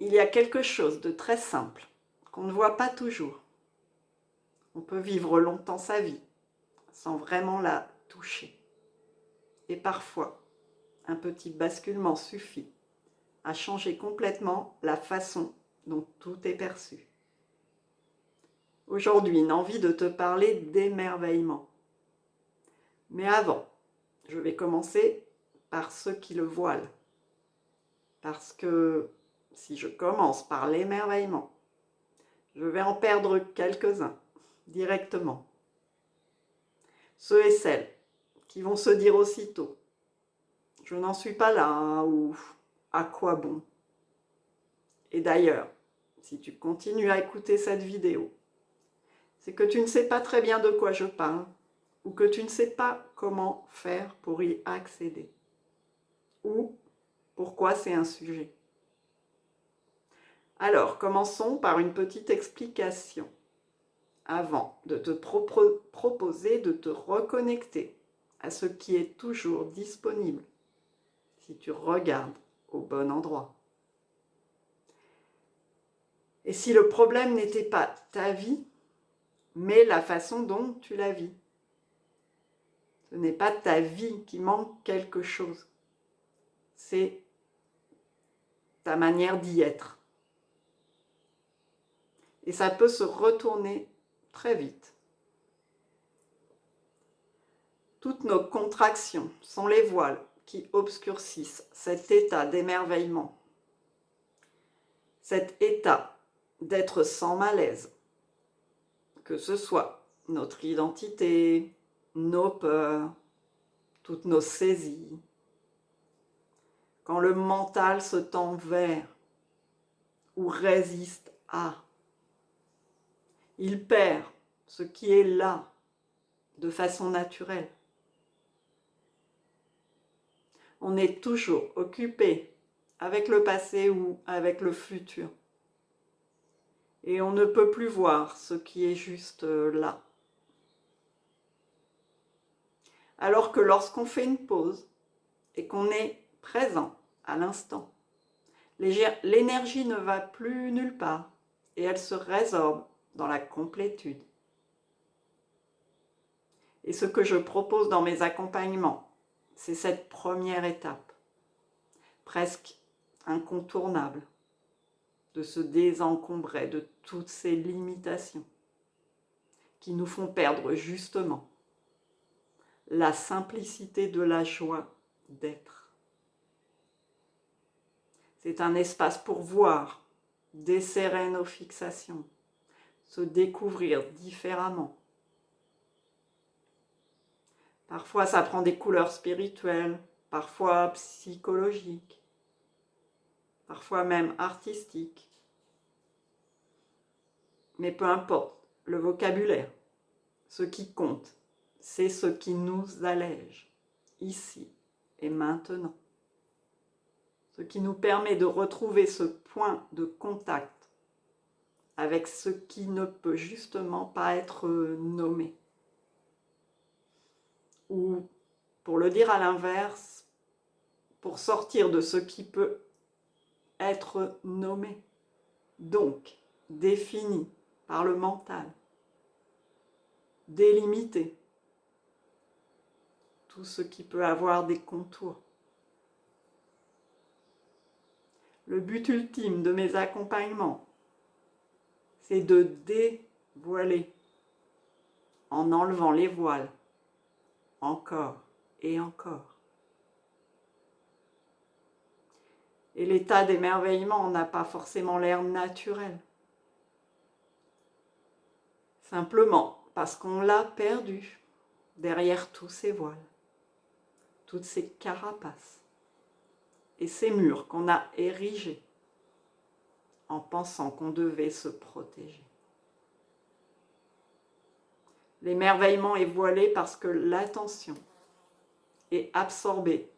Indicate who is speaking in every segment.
Speaker 1: il y a quelque chose de très simple qu'on ne voit pas toujours. On peut vivre longtemps sa vie sans vraiment la toucher. Et parfois, un petit basculement suffit à changer complètement la façon dont tout est perçu. Aujourd'hui, une envie de te parler d'émerveillement. Mais avant, je vais commencer par ceux qui le voilent. Parce que si je commence par l'émerveillement, je vais en perdre quelques-uns directement. Ceux et celles qui vont se dire aussitôt « je n'en suis pas là » ou « à quoi bon ?» Et d'ailleurs, si tu continues à écouter cette vidéo, c'est que tu ne sais pas très bien de quoi je parle ou que tu ne sais pas comment faire pour y accéder ou pourquoi c'est un sujet. Alors, commençons par une petite explication avant de te proposer de te reconnecter à ce qui est toujours disponible si tu regardes au bon endroit. Et si le problème n'était pas ta vie, mais la façon dont tu la vis. Ce n'est pas ta vie qui manque quelque chose, c'est ta manière d'y être. Et ça peut se retourner très vite. Toutes nos contractions sont les voiles qui obscurcissent cet état d'émerveillement, cet état d'être sans malaise, que ce soit notre identité, nos peurs, toutes nos saisies. Quand le mental se tend vers ou résiste à, il perd ce qui est là de façon naturelle. On est toujours occupé avec le passé ou avec le futur. Et on ne peut plus voir ce qui est juste là. Alors que lorsqu'on fait une pause et qu'on est présent à l'instant, l'énergie ne va plus nulle part et elle se résorbe dans la complétude. Et ce que je propose dans mes accompagnements, c'est cette première étape, presque incontournable, de se désencombrer de toutes ces limitations qui nous font perdre justement la simplicité de la joie d'être. C'est un espace pour voir, desserrer nos fixations, se découvrir différemment. Parfois, ça prend des couleurs spirituelles, parfois psychologiques, parfois même artistiques. Mais peu importe le vocabulaire, ce qui compte, c'est ce qui nous allège, ici et maintenant. Ce qui nous permet de retrouver ce point de contact avec ce qui ne peut justement pas être nommé. Ou, pour le dire à l'inverse, pour sortir de ce qui peut être nommé, donc défini par le mental, délimité, tout ce qui peut avoir des contours. Le but ultime de mes accompagnements, c'est de dévoiler, en enlevant les voiles, encore et encore. Et l'état d'émerveillement n'a pas forcément l'air naturel. Simplement parce qu'on l'a perdu derrière tous ces voiles, toutes ces carapaces et ces murs qu'on a érigés en pensant qu'on devait se protéger. L'émerveillement est voilé parce que l'attention est absorbée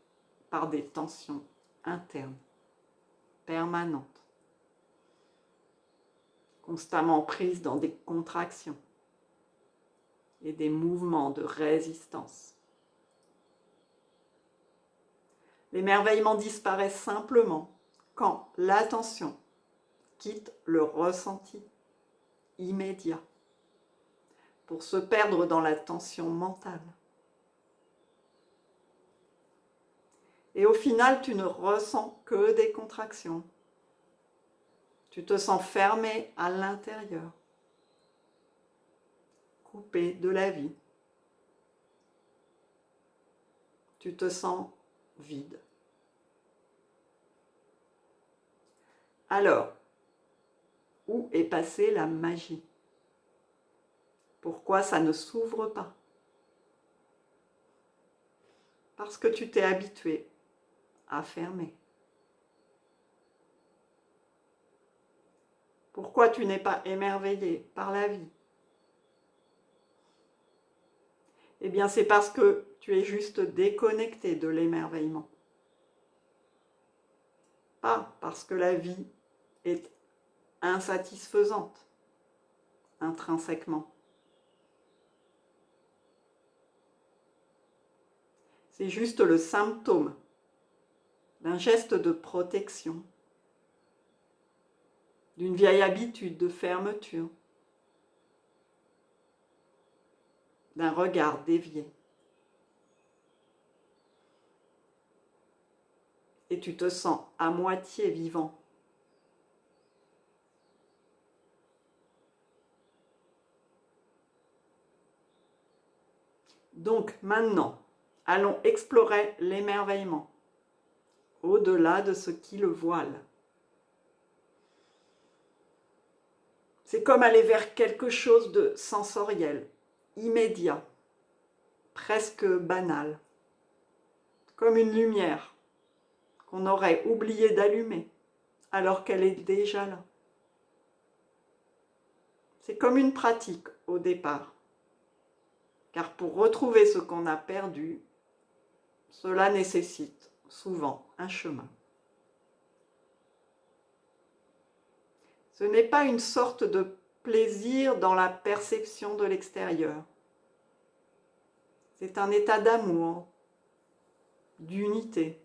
Speaker 1: par des tensions internes, permanentes, constamment prises dans des contractions et des mouvements de résistance. L'émerveillement disparaît simplement quand l'attention quitte le ressenti immédiat pour se perdre dans la tension mentale. Et au final, tu ne ressens que des contractions. Tu te sens fermé à l'intérieur, coupé de la vie. Tu te sens vide. Alors, où est passée la magie? Pourquoi ça ne s'ouvre pas? Parce que tu t'es habitué à fermer. Pourquoi tu n'es pas émerveillé par la vie? Eh bien, c'est parce que tu es juste déconnecté de l'émerveillement. Pas parce que la vie est insatisfaisante, intrinsèquement. C'est juste le symptôme d'un geste de protection, d'une vieille habitude de fermeture, d'un regard dévié. Et tu te sens à moitié vivant. Donc maintenant, allons explorer l'émerveillement, au-delà de ce qui le voile. C'est comme aller vers quelque chose de sensoriel, immédiat, presque banal, comme une lumière qu'on aurait oublié d'allumer alors qu'elle est déjà là. C'est comme une pratique au départ, car pour retrouver ce qu'on a perdu, cela nécessite souvent un chemin. Ce n'est pas une sorte de plaisir dans la perception de l'extérieur. C'est un état d'amour, d'unité,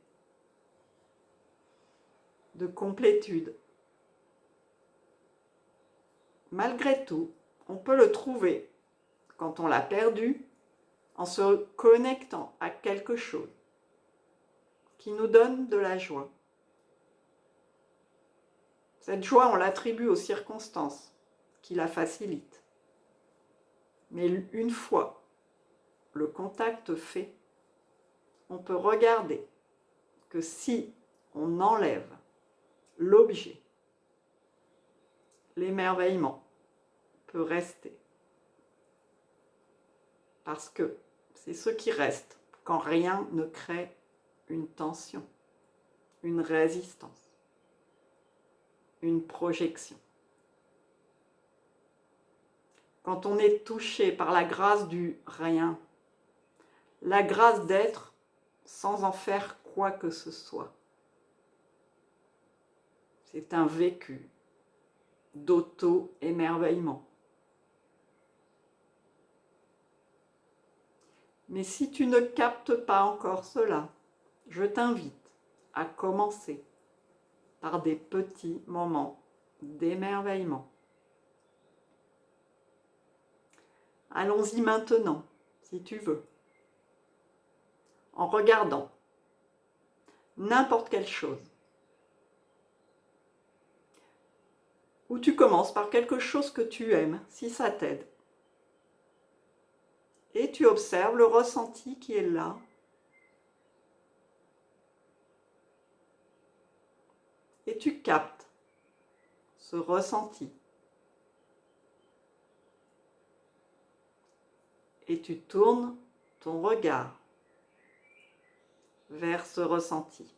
Speaker 1: de complétude. Malgré tout, on peut le trouver, quand on l'a perdu, en se connectant à quelque chose qui nous donne de la joie. Cette joie, on l'attribue aux circonstances qui la facilitent. Mais une fois le contact fait, on peut regarder que si on enlève l'objet, l'émerveillement peut rester. Parce que c'est ce qui reste quand rien ne crée une tension, une résistance, une projection. Quand on est touché par la grâce du rien, la grâce d'être sans en faire quoi que ce soit, c'est un vécu d'auto-émerveillement. Mais si tu ne captes pas encore cela, je t'invite à commencer par des petits moments d'émerveillement. Allons-y maintenant, si tu veux, en regardant n'importe quelle chose. Ou tu commences par quelque chose que tu aimes, si ça t'aide. Et tu observes le ressenti qui est là. Et tu captes ce ressenti. Et tu tournes ton regard vers ce ressenti.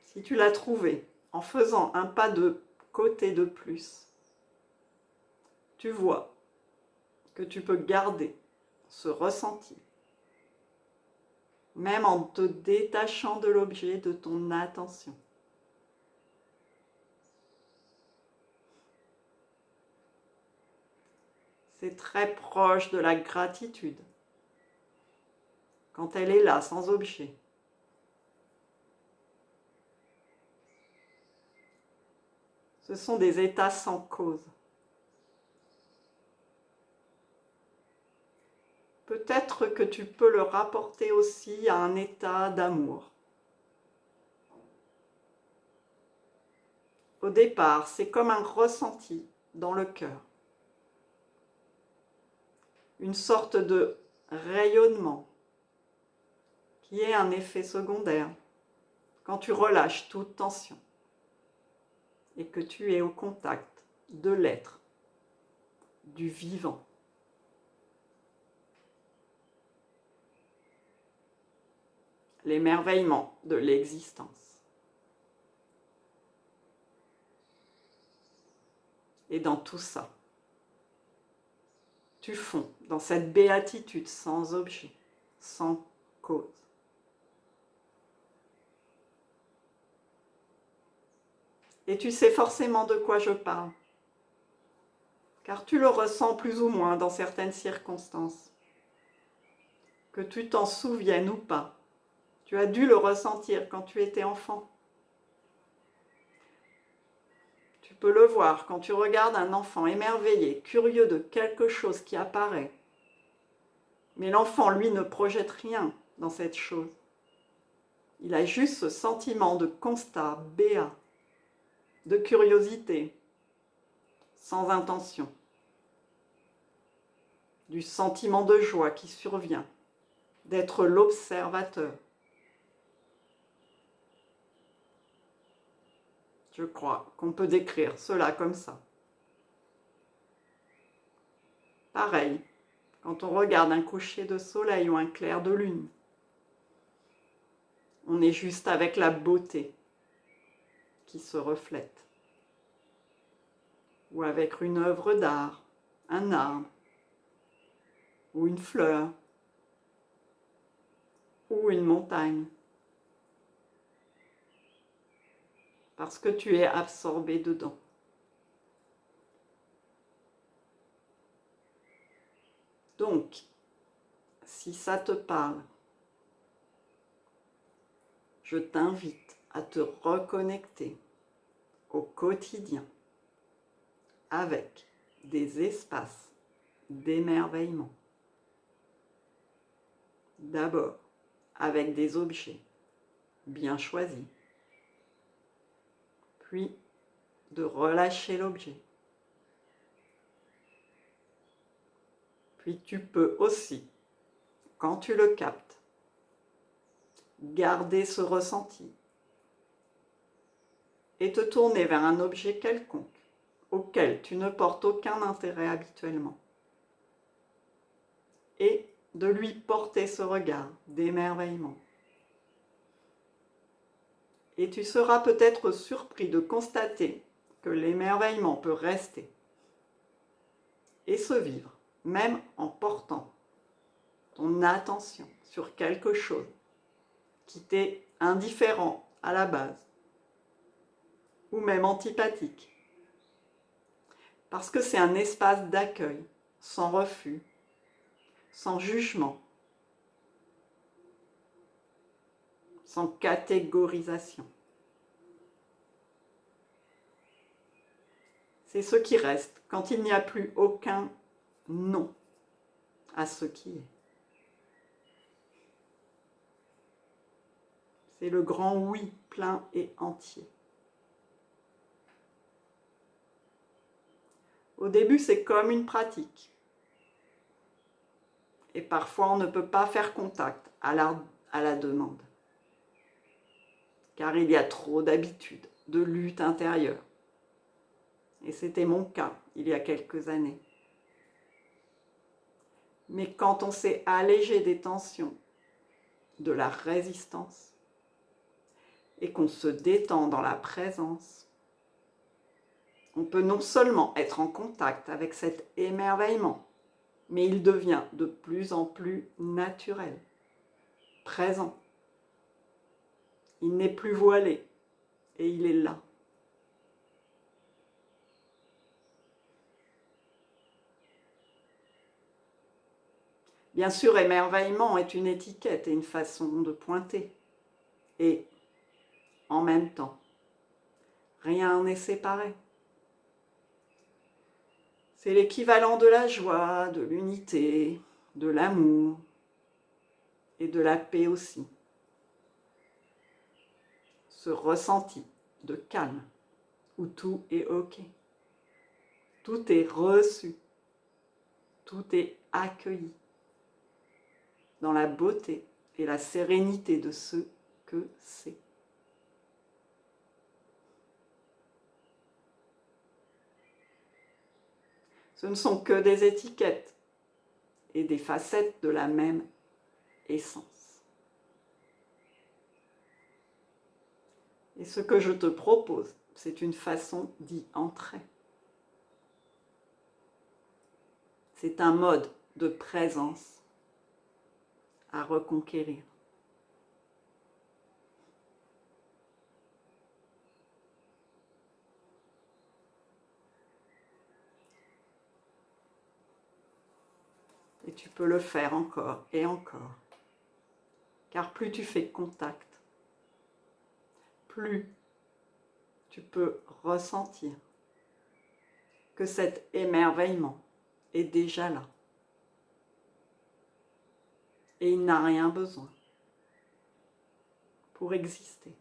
Speaker 1: Si tu l'as trouvé en faisant un pas de côté de plus, tu vois que tu peux garder ce ressenti, même en te détachant de l'objet de ton attention. C'est très proche de la gratitude. quand elle est là, sans objet. Ce sont des états sans cause. Peut-être que tu peux le rapporter aussi à un état d'amour. Au départ, c'est comme un ressenti dans le cœur. Une sorte de rayonnement qui est un effet secondaire quand tu relâches toute tension et que tu es au contact de l'être, du vivant. L'émerveillement de l'existence. Et dans tout ça, tu fonds dans cette béatitude sans objet, sans cause. Et tu sais forcément de quoi je parle, car tu le ressens plus ou moins dans certaines circonstances. Que tu t'en souviennes ou pas, tu as dû le ressentir quand tu étais enfant. Tu peux le voir quand tu regardes un enfant émerveillé, curieux de quelque chose qui apparaît. Mais l'enfant, lui, ne projette rien dans cette chose. Il a juste ce sentiment de constat béat, de curiosité, sans intention, du sentiment de joie qui survient, d'être l'observateur. Je crois qu'on peut décrire cela comme ça. Pareil, quand on regarde un coucher de soleil ou un clair de lune, on est juste avec la beauté qui se reflète. Ou avec une œuvre d'art, un arbre, ou une fleur, ou une montagne. Parce que tu es absorbé dedans. Donc, si ça te parle, je t'invite à te reconnecter au quotidien avec des espaces d'émerveillement. D'abord, avec des objets bien choisis, puis de relâcher l'objet. Puis tu peux aussi, quand tu le captes, garder ce ressenti et te tourner vers un objet quelconque auquel tu ne portes aucun intérêt habituellement et de lui porter ce regard d'émerveillement. Et tu seras peut-être surpris de constater que l'émerveillement peut rester et se vivre, même en portant ton attention sur quelque chose qui t'est indifférent à la base, ou même antipathique. Parce que c'est un espace d'accueil, sans refus, sans jugement, sans catégorisation. C'est ce qui reste quand il n'y a plus aucun non à ce qui est. C'est le grand oui plein et entier. Au début, c'est comme une pratique. Et parfois, on ne peut pas faire contact à la demande. Car il y a trop d'habitudes, de lutte intérieure. Et c'était mon cas il y a quelques années. Mais quand on s'est allégé des tensions, de la résistance, et qu'on se détend dans la présence, on peut non seulement être en contact avec cet émerveillement, mais il devient de plus en plus naturel, présent. Il n'est plus voilé et il est là. Bien sûr, émerveillement est une étiquette et une façon de pointer. Et en même temps, rien n'est séparé. C'est l'équivalent de la joie, de l'unité, de l'amour et de la paix aussi. Ce ressenti de calme où tout est OK. Tout est reçu. Tout est accueilli dans la beauté et la sérénité de ce que c'est. Ce ne sont que des étiquettes et des facettes de la même essence. Et ce que je te propose, c'est une façon d'y entrer. C'est un mode de présence à reconquérir. Et tu peux le faire encore et encore. Car plus tu fais contact, plus tu peux ressentir que cet émerveillement est déjà là. Et il n'a rien besoin pour exister.